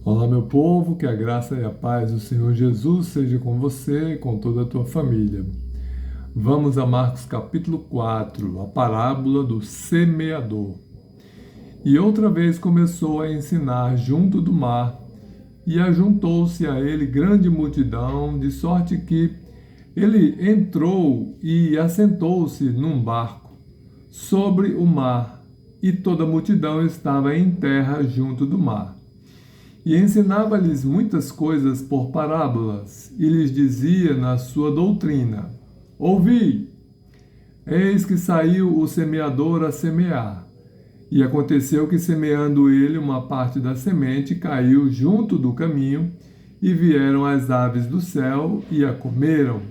Olá, meu povo, que a graça e a paz do Senhor Jesus seja com você e com toda a tua família. Vamos a Marcos capítulo 4, a parábola do semeador. E outra vez começou a ensinar junto do mar, e ajuntou-se a ele grande multidão, de sorte que ele entrou e assentou-se num barco sobre o mar, e toda a multidão estava em terra junto do mar. E ensinava-lhes muitas coisas por parábolas, e lhes dizia na sua doutrina: Ouvi, eis que saiu o semeador a semear. E aconteceu que, semeando ele, uma parte da semente caiu junto do caminho, e vieram as aves do céu e a comeram.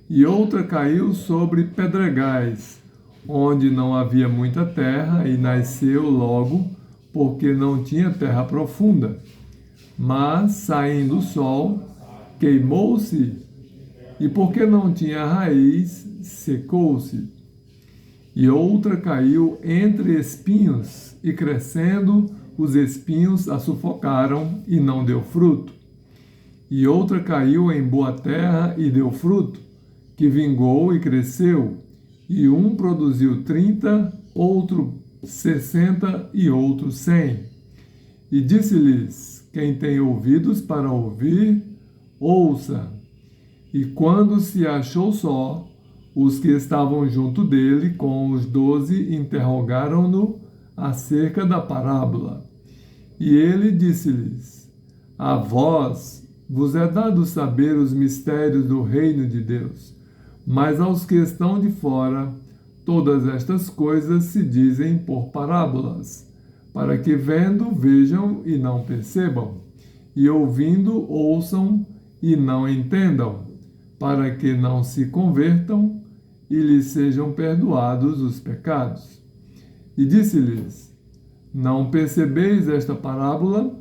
E outra caiu sobre pedregais, onde não havia muita terra, e nasceu logo, porque não tinha terra profunda. Mas, saindo o sol, queimou-se, e porque não tinha raiz, secou-se. E outra caiu entre espinhos, e crescendo, os espinhos a sufocaram, e não deu fruto. E outra caiu em boa terra, e deu fruto, que vingou e cresceu, e um produziu 30, outro 60 e outro 100. E disse-lhes: Quem tem ouvidos para ouvir, ouça. E quando se achou só, os que estavam junto dele, com os 12, interrogaram-no acerca da parábola. E ele disse-lhes: A vós vos é dado saber os mistérios do reino de Deus, mas aos que estão de fora, todas estas coisas se dizem por parábolas, para que vendo vejam e não percebam, e ouvindo ouçam e não entendam, para que não se convertam e lhes sejam perdoados os pecados. E disse-lhes: Não percebeis esta parábola?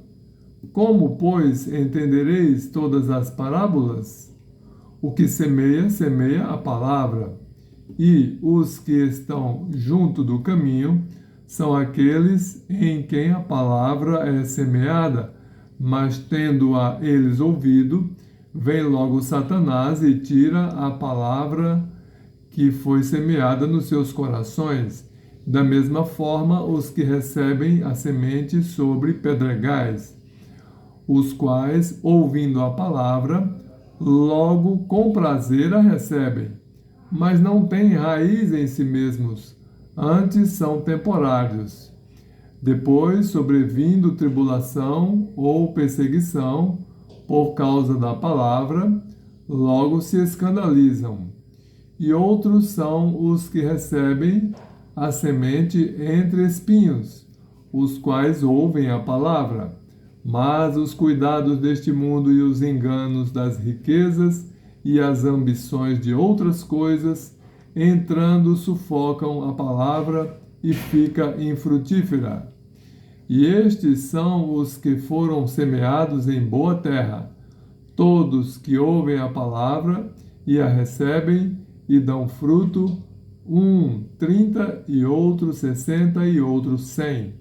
Como, pois, entendereis todas as parábolas? O que semeia, semeia a palavra, e os que estão junto do caminho são aqueles em quem a palavra é semeada, mas tendo-a eles ouvido, vem logo Satanás e tira a palavra que foi semeada nos seus corações. Da mesma forma, os que recebem a semente sobre pedregais, os quais, ouvindo a palavra, logo com prazer a recebem, mas não têm raiz em si mesmos, antes são temporários. Depois, sobrevindo tribulação ou perseguição por causa da palavra, logo se escandalizam. E outros são os que recebem a semente entre espinhos, os quais ouvem a palavra, mas os cuidados deste mundo e os enganos das riquezas e as ambições de outras coisas, entrando, sufocam a palavra e fica infrutífera. E estes são os que foram semeados em boa terra, todos que ouvem a palavra e a recebem e dão fruto, 30 e outro 60 e outro 100.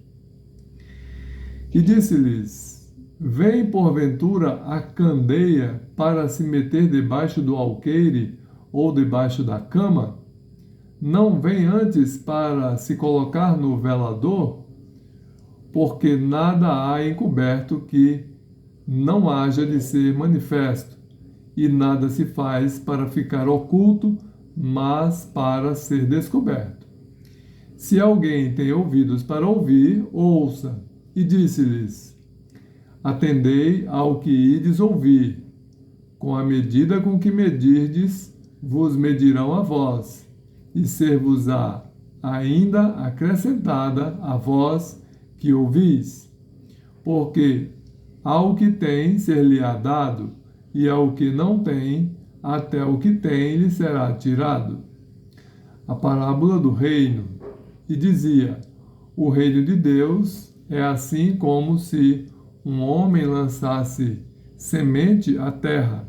E disse-lhes: Vem porventura a candeia para se meter debaixo do alqueire ou debaixo da cama? Não vem antes para se colocar no velador? Porque nada há encoberto que não haja de ser manifesto, e nada se faz para ficar oculto, mas para ser descoberto. Se alguém tem ouvidos para ouvir, ouça. E disse-lhes: Atendei ao que ides ouvir. Com a medida com que medirdes, vos medirão a vós, e ser-vos-á ainda acrescentada a vós que ouvis. Porque ao que tem ser-lhe-á dado, e ao que não tem, até o que tem lhe será tirado. A parábola do reino. E dizia: O reino de Deus é assim como se um homem lançasse semente à terra,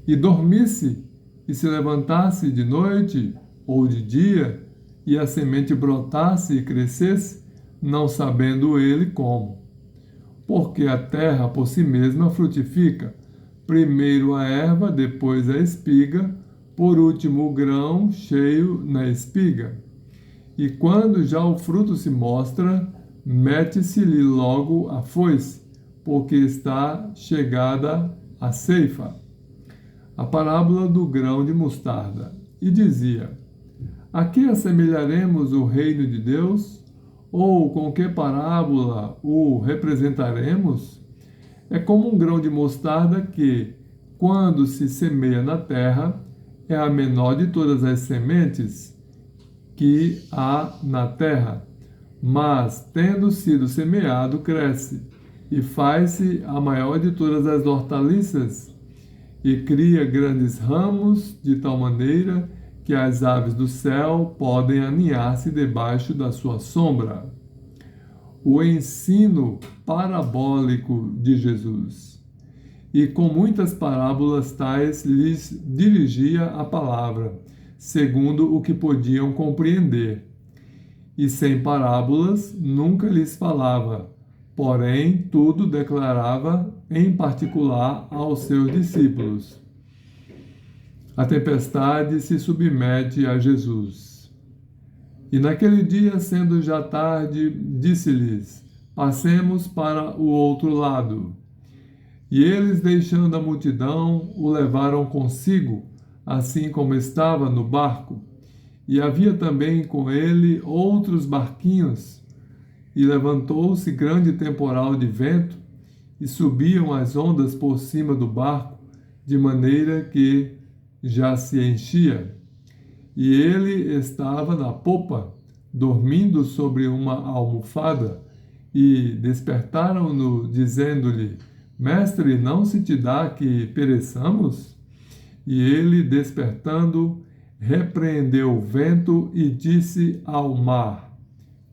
e dormisse, e se levantasse de noite ou de dia, e a semente brotasse e crescesse, não sabendo ele como. porque a terra por si mesma frutifica, primeiro a erva, depois a espiga, por último o grão cheio na espiga. E quando já o fruto se mostra, mete-se-lhe logo a foice, porque está chegada a ceifa. A parábola do grão de mostarda. E dizia: a que assemelharemos o reino de Deus? Ou com que parábola o representaremos? É como um grão de mostarda que, quando se semeia na terra, é a menor de todas as sementes que há na terra, mas, tendo sido semeado, cresce e faz-se a maior de todas as hortaliças e cria grandes ramos, de tal maneira que as aves do céu podem aninhar-se debaixo da sua sombra. O ensino parabólico de Jesus. E com muitas parábolas tais lhes dirigia a palavra, segundo o que podiam compreender. E sem parábolas nunca lhes falava, porém tudo declarava em particular aos seus discípulos. A tempestade se submete a Jesus. E naquele dia, sendo já tarde, disse-lhes: passemos para o outro lado. E eles, deixando a multidão, o levaram consigo, assim como estava no barco. E havia também com ele outros barquinhos. E levantou-se grande temporal de vento, e subiam as ondas por cima do barco, de maneira que já se enchia. E ele estava na popa, dormindo sobre uma almofada, e despertaram-no, dizendo-lhe: Mestre, não se te dá que pereçamos? E ele, despertando, repreendeu o vento e disse ao mar: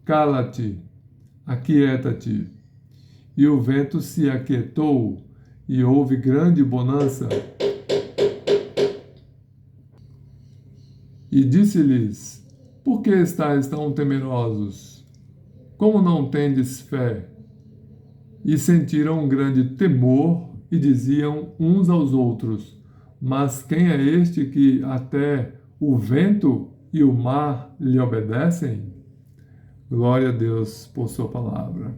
Cala-te, aquieta-te. E o vento se aquietou, e houve grande bonança. E disse-lhes: por que estáis tão temerosos? Como não tendes fé? E sentiram um grande temor e diziam uns aos outros: mas quem é este que até o vento e o mar lhe obedecem? Glória a Deus por sua palavra.